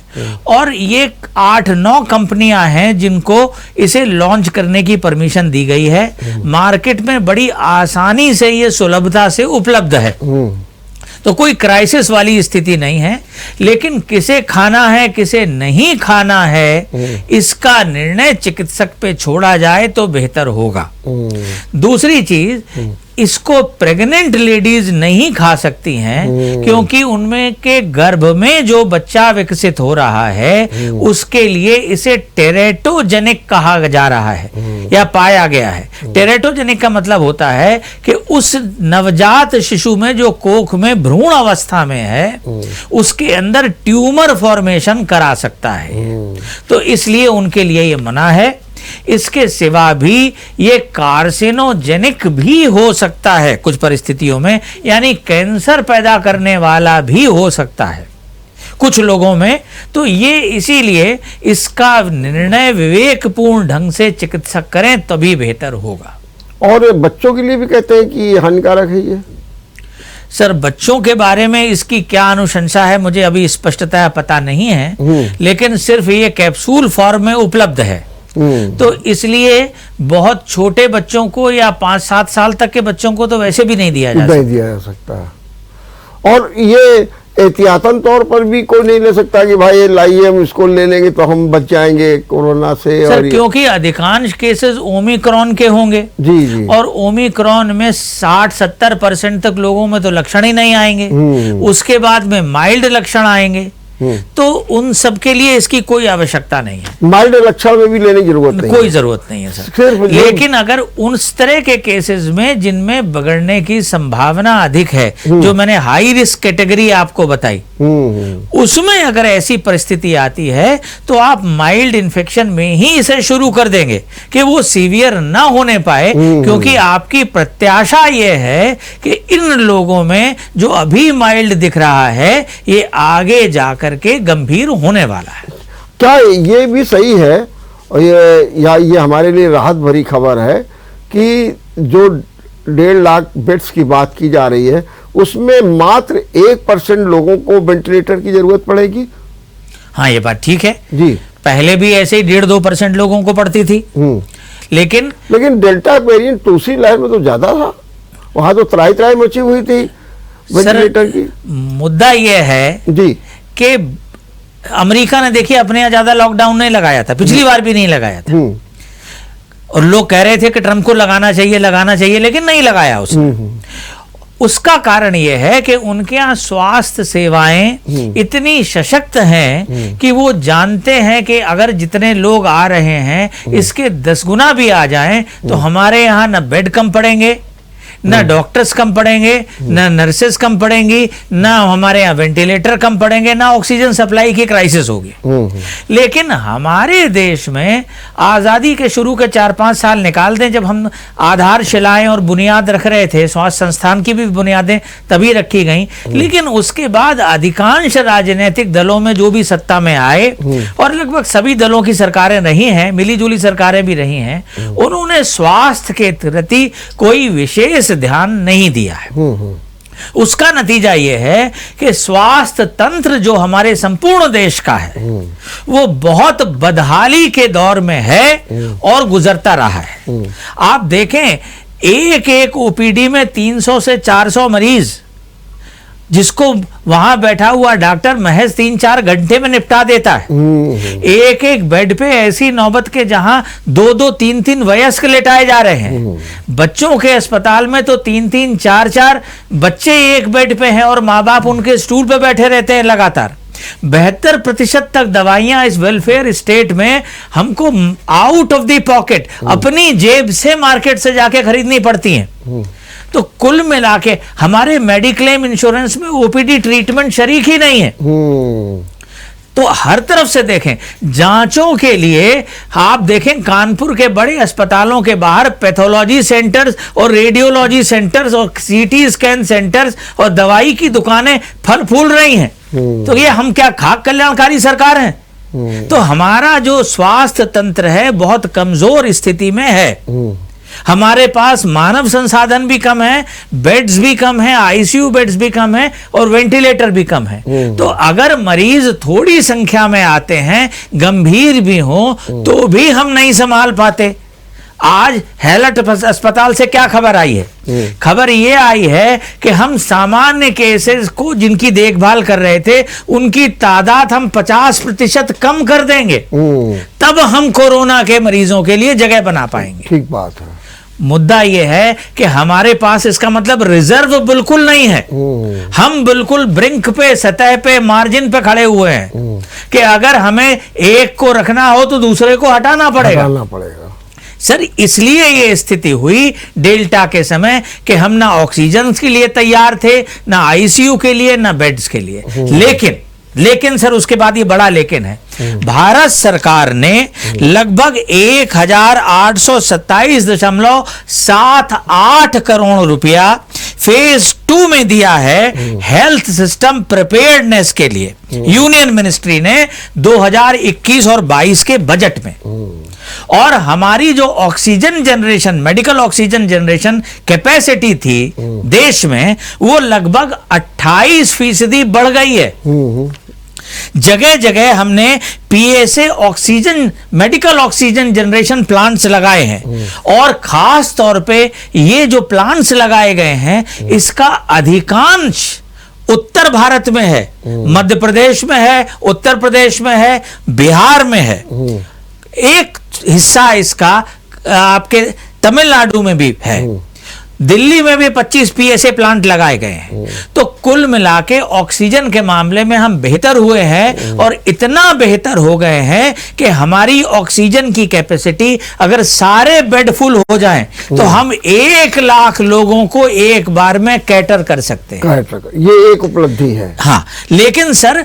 और ये 8-9 कंपनियां हैं जिनको इसे लॉन्च करने की परमिशन दी गई है। मार्केट में बड़ी आसानी से ये सुलभता से उपलब्ध है, तो कोई क्राइसिस वाली स्थिति नहीं है, लेकिन किसे खाना है किसे नहीं खाना है इसका निर्णय चिकित्सक पे छोड़ा जाए तो बेहतर होगा। दूसरी चीज, इसको प्रेग्नेंट लेडीज नहीं खा सकती हैं क्योंकि उनमें के गर्भ में जो बच्चा विकसित हो रहा है उसके लिए इसे टेरेटोजेनिक कहा जा रहा है या पाया गया है। टेरेटोजेनिक का मतलब होता है कि उस नवजात शिशु में जो कोख में भ्रूण अवस्था में है उसके अंदर ट्यूमर फॉर्मेशन करा सकता है, तो इसलिए उनके लिए ये मना है। इसके सिवा भी ये कार्सिनोजेनिक भी हो सकता है कुछ परिस्थितियों में, यानी कैंसर पैदा करने वाला भी हो सकता है कुछ लोगों में, तो ये इसीलिए इसका निर्णय विवेकपूर्ण ढंग से चिकित्सक करें तभी बेहतर होगा। और बच्चों के लिए भी कहते हैं कि हानिकारक है ये? सर, बच्चों के बारे में इसकी क्या अनुशंसा है मुझे अभी स्पष्टतः पता नहीं है, लेकिन सिर्फ ये कैप्सूल फॉर्म में उपलब्ध है, तो इसलिए बहुत छोटे बच्चों को या 5-7 साल तक के बच्चों को तो वैसे भी नहीं दिया जा सकता। और ये एहतियातन तौर पर भी कोई नहीं ले सकता कि भाई ये लाइए हम इसको ले लेंगे तो हम बच जाएंगे कोरोना से? सर और क्योंकि अधिकांश केसेस ओमिक्रॉन के होंगे जी जी, और ओमिक्रॉन में 60-70% तक लोगों में तो लक्षण ही नहीं आएंगे, उसके बाद में माइल्ड लक्षण आएंगे, तो उन सब के लिए इसकी कोई आवश्यकता नहीं है। माइल्ड लक्षण में भी लेने की जरूरत नहीं, कोई जरूरत नहीं है सर। लेकिन अगर उस तरह के केसेस में जिनमें बिगड़ने की संभावना अधिक है, जो मैंने हाई रिस्क कैटेगरी आपको बताई, उसमें अगर ऐसी परिस्थिति आती है तो आप माइल्ड इन्फेक्शन में ही इसे शुरू कर देंगे कि वो सीवियर ना होने पाए, क्योंकि आपकी प्रत्याशा ये है कि इन लोगों में जो अभी माइल्ड दिख रहा है ये आगे जाकर के गंभीर होने वाला है। क्या ये भी सही है और ये हमारे लिए राहत भरी खबर है कि जो 1.5 लाख बेड्स की बात की जा रही है उसमें मात्र 1% लोगों को वेंटिलेटर की जरूरत पड़ेगी? हाँ, ये बात ठीक है जी। पहले भी ऐसे ही 1.5-2% लोगों को पड़ती थी, लेकिन डेल्टा वेरिएंट दूसरी लहर में तो ज्यादा था, वहां तो त्राई मची हुई थी वेंटिलेटर की। मुद्दा यह है जी कि अमेरिका ने देखिए अपने यहाँ ज्यादा लॉकडाउन नहीं लगाया था, पिछली बार भी नहीं लगाया था, और लोग कह रहे थे कि ट्रंप को लगाना चाहिए, लेकिन नहीं लगाया उसने। उसका कारण यह है कि उनके यहाँ स्वास्थ्य सेवाएं इतनी सशक्त हैं कि वो जानते हैं कि अगर जितने लोग आ रहे हैं इसके 10 गुना भी आ जाएं तो हमारे यहाँ न बेड कम पड़ेंगे, ना डॉक्टर्स कम पड़ेंगे, ना नर्सेस कम पड़ेंगी, ना हमारे यहाँ वेंटिलेटर कम पड़ेंगे, ना ऑक्सीजन सप्लाई की क्राइसिस होगी। लेकिन हमारे देश में आज़ादी के शुरू के 4-5 साल निकाल दें, जब हम आधारशिलाएं और बुनियाद रख रहे थे, स्वास्थ्य संस्थान की भी बुनियादें तभी रखी गई, लेकिन उसके बाद अधिकांश राजनीतिक दलों में जो भी सत्ता में आए, और लगभग सभी दलों की सरकारें रही हैं, मिली जुली सरकारें भी रही हैं, उन्होंने स्वास्थ्य के प्रति कोई विशेष ध्यान नहीं दिया है। उसका नतीजा यह है कि स्वास्थ्य तंत्र जो हमारे संपूर्ण देश का है वो बहुत बदहाली के दौर में है और गुजरता रहा है। आप देखें एक ओपीडी में 300 से 400 मरीज, जिसको वहां बैठा हुआ डॉक्टर महज 3-4 घंटे में निपटा देता है। एक बेड पे ऐसी नौबत के जहां 2-2, 3-3 वयस्क लेटाए जा रहे हैं। बच्चों के अस्पताल में तो 3-3, 4-4 बच्चे एक बेड पे हैं और माँ बाप उनके स्टूल पे बैठे रहते हैं लगातार। 72% तक दवाइयां इस वेलफेयर स्टेट में हमको आउट ऑफ द पॉकेट, अपनी जेब से मार्केट से जाके खरीदनी पड़ती हैं। तो कुल मिला के हमारे मेडिक्लेम इंश्योरेंस में ओपीडी ट्रीटमेंट शरीक ही नहीं है। तो हर तरफ से देखें, जांचों के लिए आप देखें कानपुर के बड़े अस्पतालों के बाहर पैथोलॉजी सेंटर्स और रेडियोलॉजी सेंटर्स और सीटी स्कैन सेंटर्स और दवाई की दुकानें फल फूल रही हैं। तो ये हम क्या खाक कल्याणकारी सरकार हैं? तो हमारा जो स्वास्थ्य तंत्र है बहुत कमजोर स्थिति में है। हमारे पास मानव संसाधन भी कम है, बेड्स भी कम है, आईसीयू बेड्स भी कम है और वेंटिलेटर भी कम है। तो अगर मरीज थोड़ी संख्या में आते हैं, गंभीर भी हो, तो भी हम नहीं संभाल पाते। आज हैलट अस्पताल से क्या खबर आई है? खबर ये आई है कि हम सामान्य केसेस को जिनकी देखभाल कर रहे थे उनकी तादाद हम 50% कम कर देंगे, तब हम कोरोना के मरीजों के लिए जगह बना पाएंगे। ठीक बात है। मुद्दा यह है कि हमारे पास इसका मतलब रिजर्व बिल्कुल नहीं है। हम बिल्कुल ब्रिंक पे, सतह पे, मार्जिन पे खड़े हुए हैं कि अगर हमें एक को रखना हो तो दूसरे को हटाना पड़ेगा। सर इसलिए ये स्थिति हुई डेल्टा के समय कि हम ना ऑक्सीजन के लिए तैयार थे, ना आईसीयू के लिए, ना बेड्स के लिए। लेकिन सर उसके बाद ये बड़ा लेकिन है, भारत सरकार ने लगभग 1827.78 करोड़ रुपया फेज 2 में दिया है हेल्थ सिस्टम प्रिपेयर्डनेस के लिए, यूनियन मिनिस्ट्री ने 2021 और 22 के बजट में। और हमारी जो oxygen generation, medical oxygen generation capacity थी देश में, वो लगभग 28% बढ़ गई है। जगह जगह हमने PSA oxygen, medical oxygen generation plants लगाए हैं, और खास तौर पे ये जो प्लांट्स लगाए गए हैं इसका अधिकांश उत्तर भारत में है, मध्य प्रदेश में है, उत्तर प्रदेश में है, बिहार में है, एक हिस्सा इसका आपके तमिलनाडु में भी है, दिल्ली में भी 25 पीएसए प्लांट लगाए गए हैं। तो कुल मिला के ऑक्सीजन के मामले में हम बेहतर हुए हैं, और इतना बेहतर हो गए हैं कि हमारी ऑक्सीजन की कैपेसिटी अगर सारे बेड फुल हो जाएं तो हम 1 लाख लोगों को एक बार में कैटर कर सकते हैं। ये एक उपलब्धि है। हाँ, लेकिन सर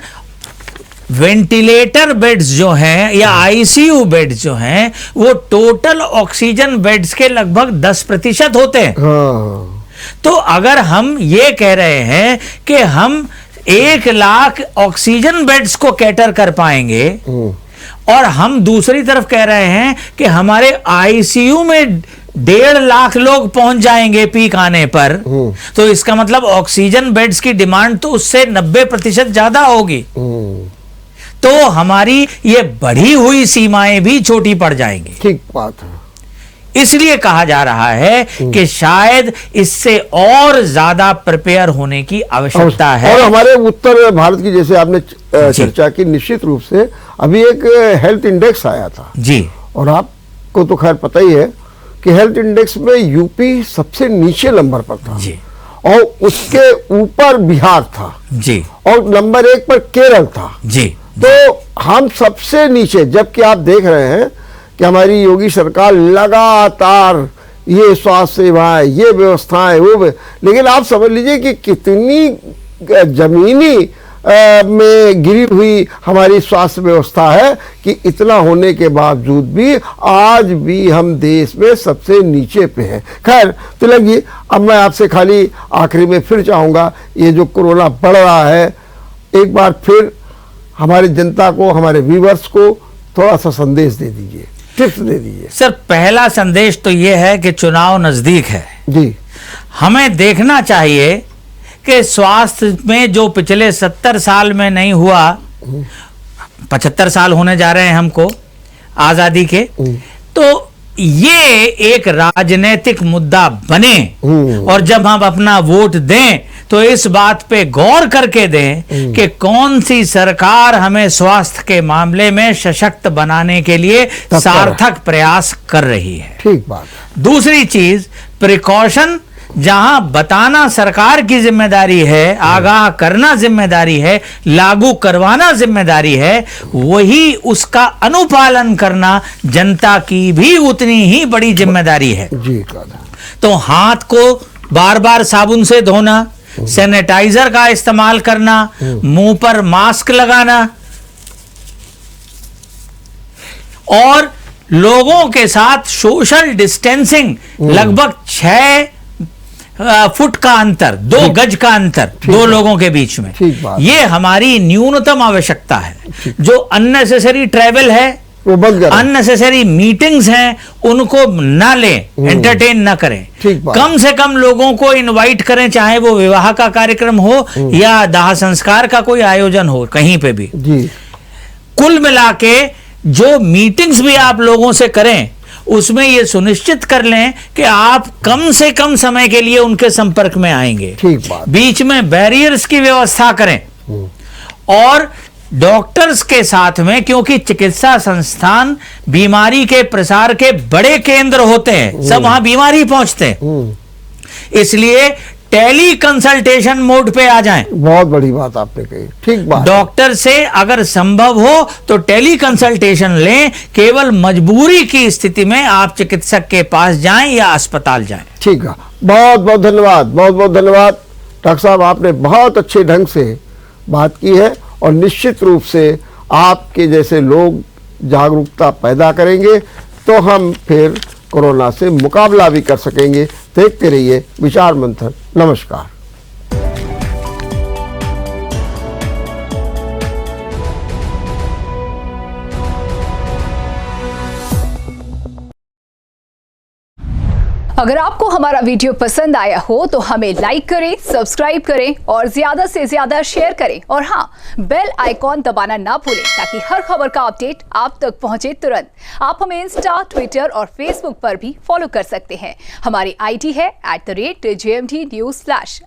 वेंटिलेटर बेड्स जो हैं या आईसीयू बेड्स जो हैं वो टोटल ऑक्सीजन बेड्स के लगभग 10% होते हैं। हाँ। तो अगर हम ये कह रहे हैं कि हम 1 लाख ऑक्सीजन बेड्स को कैटर कर पाएंगे, और हम दूसरी तरफ कह रहे हैं कि हमारे आईसीयू में 1.5 लाख लोग पहुंच जाएंगे पीक आने पर, तो इसका मतलब ऑक्सीजन बेड्स की डिमांड तो उससे 90% ज्यादा होगी। तो हमारी ये बढ़ी हुई सीमाएं भी छोटी पड़ जाएंगी। ठीक बात है। इसलिए कहा जा रहा है कि शायद इससे और ज्यादा प्रिपेयर होने की आवश्यकता है। और हमारे उत्तर भारत की जैसे आपने चर्चा की, निश्चित रूप से अभी एक हेल्थ इंडेक्स आया था जी, और आपको तो खैर पता ही है कि हेल्थ इंडेक्स में यूपी सबसे नीचे नंबर पर था जी, और उसके ऊपर बिहार था जी, और नंबर 1 पर केरल था जी। तो हम सबसे नीचे, जबकि आप देख रहे हैं कि हमारी योगी सरकार लगातार ये स्वास्थ्य सेवाएं, ये व्यवस्थाएं, लेकिन आप समझ लीजिए कि कितनी जमीनी में गिरी हुई हमारी स्वास्थ्य व्यवस्था है कि इतना होने के बावजूद भी आज भी हम देश में सबसे नीचे पे हैं। खैर तिलक जी, अब मैं आपसे खाली आखिरी में फिर चाहूँगा, ये जो कोरोना बढ़ रहा है, एक बार फिर हमारी जनता को, हमारे व्यूवर्स को थोड़ा सा संदेश दे दीजिए, टिप्स दे दीजिए। सर, पहला संदेश तो ये है कि चुनाव नजदीक है जी। हमें देखना चाहिए कि स्वास्थ्य में जो पिछले 70 साल में नहीं हुआ, 75 साल होने जा रहे हैं हमको आजादी के, तो ये एक राजनीतिक मुद्दा बने, और जब हम अपना वोट दें तो इस बात पे गौर करके दें कि कौन सी सरकार हमें स्वास्थ्य के मामले में सशक्त बनाने के लिए सार्थक प्रयास कर रही है। ठीक बात। दूसरी चीज, प्रिकॉशन जहां बताना सरकार की जिम्मेदारी है, आगाह करना जिम्मेदारी है, लागू करवाना जिम्मेदारी है, वही उसका अनुपालन करना जनता की भी उतनी ही बड़ी जिम्मेदारी है। जी। तो हाथ को बार बार साबुन से धोना, सैनिटाइजर का इस्तेमाल करना, मुंह पर मास्क लगाना, और लोगों के साथ सोशल डिस्टेंसिंग, लगभग 6 फुट का अंतर, 2 गज का अंतर 2 लोगों के बीच में, ये हमारी न्यूनतम आवश्यकता है। जो अननेसेसरी ट्रैवल है, वो बंद करें, अननेसेसरी मीटिंग्स हैं उनको ना लें, एंटरटेन ना करें, कम से कम लोगों को इनवाइट करें, चाहे वो विवाह का कार्यक्रम हो या दाह संस्कार का कोई आयोजन हो, कहीं पे भी जी। कुल मिला के जो मीटिंग्स भी आप लोगों से करें, उसमें ये सुनिश्चित कर लें कि आप कम से कम समय के लिए उनके संपर्क में आएंगे। ठीक बात। बीच में बैरियर्स की व्यवस्था करें, और डॉक्टर्स के साथ में, क्योंकि चिकित्सा संस्थान बीमारी के प्रसार के बड़े केंद्र होते हैं, सब वहां बीमारी पहुंचते हैं, इसलिए टेली कंसल्टेशन मोड पे आ जाएं। बहुत बड़ी बात आपने कही। ठीक बात। डॉक्टर से अगर संभव हो तो टेली कंसल्टेशन लें, केवल मजबूरी की स्थिति में आप चिकित्सक के पास जाएं या अस्पताल जाएं। ठीक है, बहुत बहुत धन्यवाद, बहुत बहुत धन्यवाद डॉक्टर साहब, आपने बहुत अच्छे ढंग से बात की है, और निश्चित रूप से आपके जैसे लोग जागरूकता पैदा करेंगे तो हम फिर कोरोना से मुकाबला भी कर सकेंगे। देखते रहिए विचार मंथन। नमस्कार। अगर आपको हमारा वीडियो पसंद आया हो तो हमें लाइक करें, सब्सक्राइब करें और ज्यादा से ज्यादा शेयर करें, और हाँ, बेल आइकॉन दबाना ना भूलें ताकि हर खबर का अपडेट आप तक पहुंचे तुरंत। आप हमें इंस्टा, ट्विटर और फेसबुक पर भी फॉलो कर सकते हैं। हमारी आईडी है @JMT News Flash।